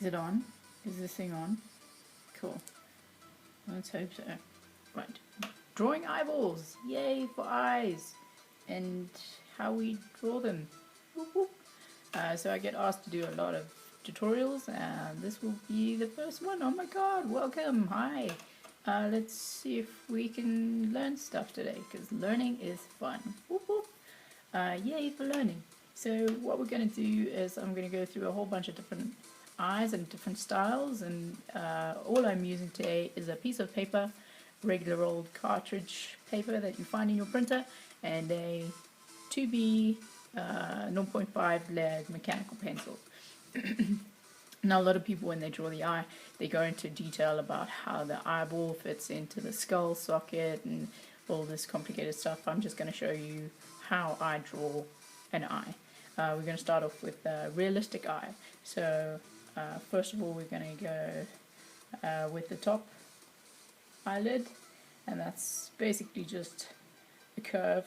Is it on? Is this thing on? Cool. Let's hope so. Right. Drawing eyeballs. Yay for eyes. And how we draw them. Whoop, whoop. So I get asked to do a lot of tutorials, and this will be the first one. Oh my god, welcome. Hi. Let's see if we can learn stuff today, because learning is fun. Whoop, whoop. Yay for learning. So what we're going to do is I'm going to go through a whole bunch of different eyes and different styles, and all I'm using today is a piece of paper, regular old cartridge paper that you find in your printer, and a 2B 0.5 lead mechanical pencil. Now a lot of people, when they draw the eye, they go into detail about how the eyeball fits into the skull socket and all this complicated stuff. I'm just going to show you how I draw an eye. We're going to start off with a realistic eye. So first of all, we're going to go with the top eyelid, and that's basically just a curve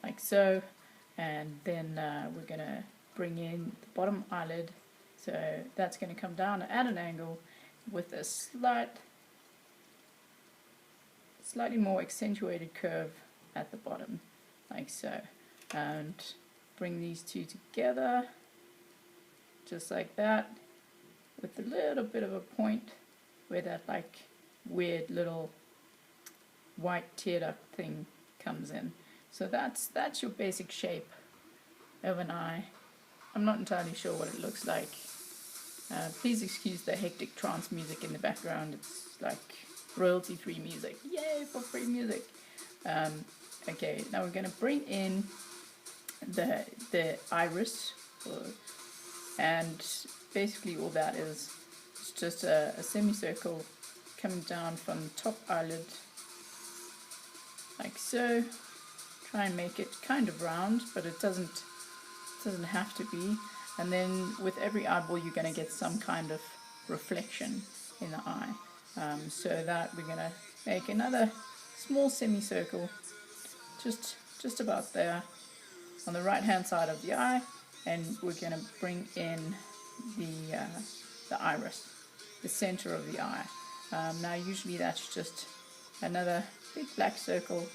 like so, and then we're going to bring in the bottom eyelid, so that's going to come down at an angle with a slightly more accentuated curve at the bottom, like so, and bring these two together just like that, with a little bit of a point where that like weird little white teared up thing comes in. So that's your basic shape of an eye. I'm not entirely sure what it looks like. Please excuse the hectic trance music in the background. It's like royalty-free music. Yay for free music! Okay, now we're going to bring in the iris, and basically all that is just a semicircle coming down from the top eyelid, like so. Try and make it kind of round, but it doesn't have to be. And then with every eyeball you're going to get some kind of reflection in the eye. So that we're going to make another small semicircle just about there on the right hand side of the eye, and we're going to bring in the iris, the center of the eye. Now usually that's just another big black circle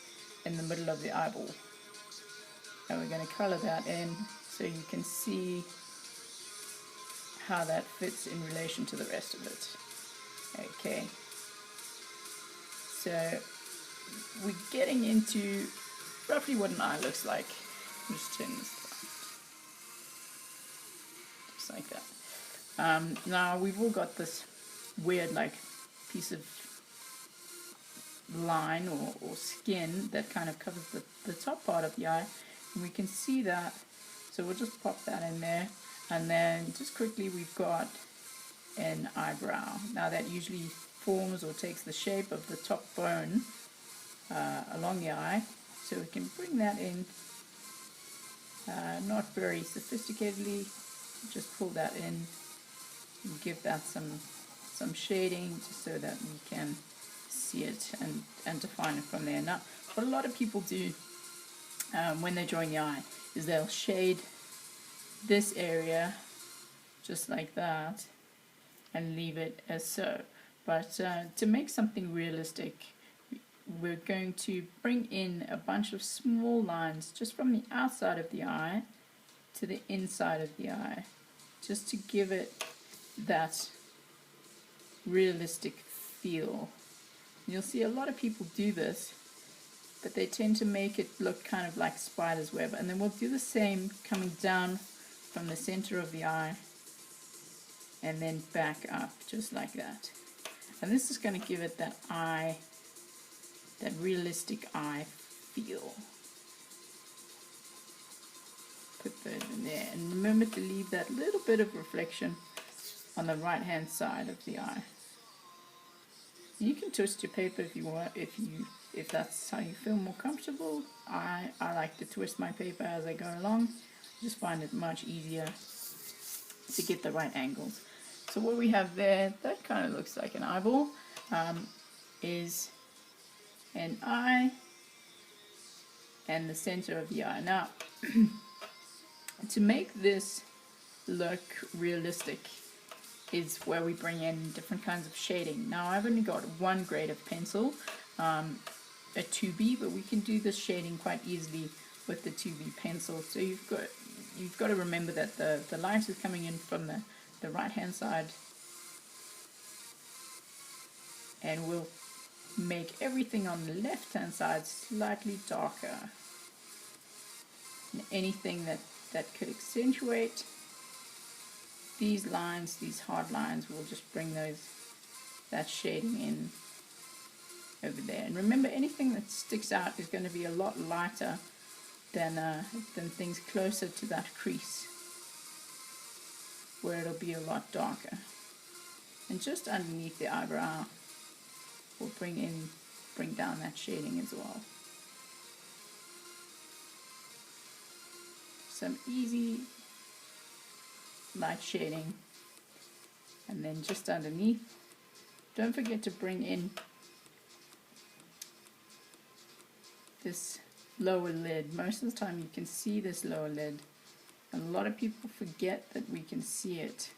in the middle of the eyeball, and we're going to color that in so you can see how that fits in relation to the rest of it. Okay, so we're getting into roughly what an eye looks like. I'll just turn this down, just like that. Now we've all got this weird like piece of line or skin that kind of covers the top part of the eye, and we can see that, so we'll just pop that in there. And then just quickly, we've got an eyebrow. Now that usually forms or takes the shape of the top bone along the eye, so we can bring that in, not very sophisticatedly, just pull that in and give that some shading just so that we can see it and define it from there. Now, what a lot of people do when they're drawing the eye is they'll shade this area just like that and leave it as so. But to make something realistic, we're going to bring in a bunch of small lines just from the outside of the eye to the inside of the eye, just to give it that realistic feel. You'll see a lot of people do this, but they tend to make it look kind of like spider's web. And then we'll do the same coming down from the center of the eye and then back up just like that. And this is going to give it that eye, that realistic eye feel. Put those in there, and remember to leave that little bit of reflection on the right hand side of the eye. You can twist your paper if you want, if that's how you feel more comfortable. I like to twist my paper as I go along. I just find it much easier to get the right angles. So what we have there, that kind of looks like an eyeball, is an eye and the center of the eye. Now, to make this look realistic, is where we bring in different kinds of shading. Now I've only got one grade of pencil, a 2B, but we can do this shading quite easily with the 2B pencil. So you've got to remember that the light is coming in from the right hand side, and we'll make everything on the left hand side slightly darker. And anything that could accentuate these lines, these hard lines, we'll just bring that shading in over there. And remember, anything that sticks out is going to be a lot lighter than things closer to that crease, where it'll be a lot darker. And just underneath the eyebrow, we'll bring down that shading as well. Some easy light shading. And then just underneath, don't forget to bring in this lower lid. Most of the time you can see this lower lid, and a lot of people forget that we can see it.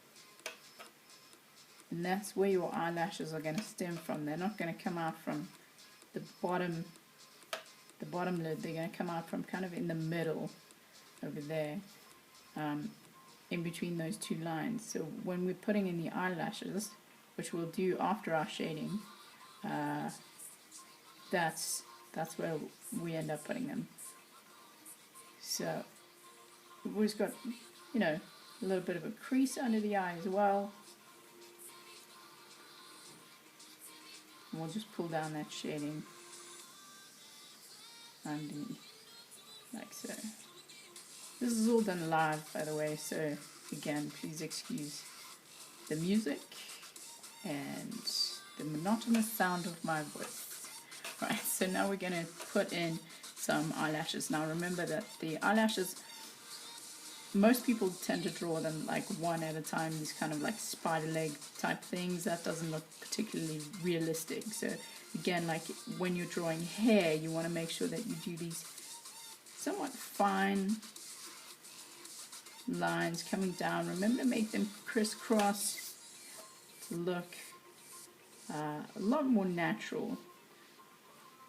And that's where your eyelashes are going to stem from. They're not going to come out from the bottom lid. They're going to come out from kind of in the middle over there, in between those two lines. So when we're putting in the eyelashes, which we'll do after our shading, that's where we end up putting them. So we've always got, a little bit of a crease under the eye as well. And we'll just pull down that shading underneath, like so. This is all done live, by the way, so again, please excuse the music and the monotonous sound of my voice. Right, so now we're going to put in some eyelashes. Now remember that the eyelashes, most people tend to draw them like one at a time, these kind of like spider leg type things. That doesn't look particularly realistic. So again, like when you're drawing hair, you want to make sure that you do these somewhat fine lines coming down. Remember to make them crisscross to look a lot more natural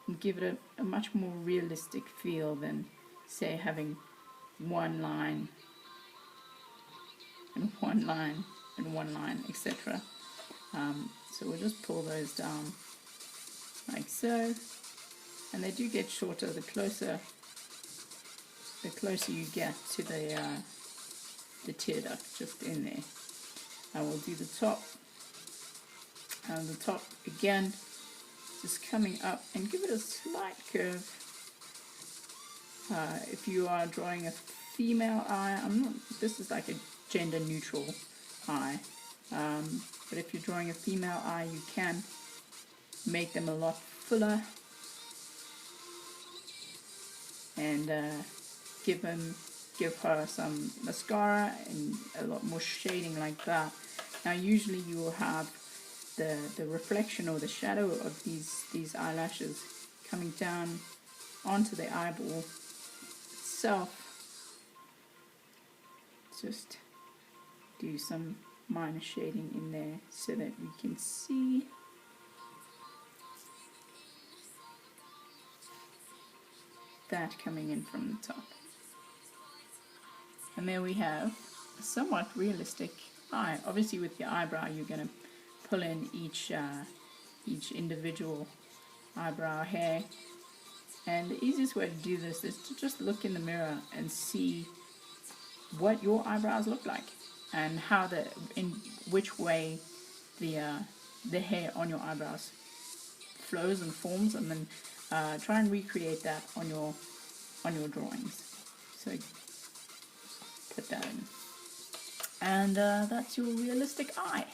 and give it a much more realistic feel than, say, having one line and one line and one line, etc. So we'll just pull those down like so, and they do get shorter the closer you get to the tear duct just in there. I will do the top, and the top again, just coming up, and give it a slight curve. If you are drawing a female eye, this is like a gender neutral eye, but if you're drawing a female eye, you can make them a lot fuller and give her some mascara and a lot more shading like that. Now usually you will have the reflection or the shadow of these eyelashes coming down onto the eyeball itself. Just do some minor shading in there so that we can see that coming in from the top. And there we have a somewhat realistic eye. Obviously with your eyebrow you're going to pull in each individual eyebrow hair, and the easiest way to do this is to just look in the mirror and see what your eyebrows look like and how in which way the hair on your eyebrows flows and forms, and then try and recreate that on your drawings. So put that in, and that's your realistic eye.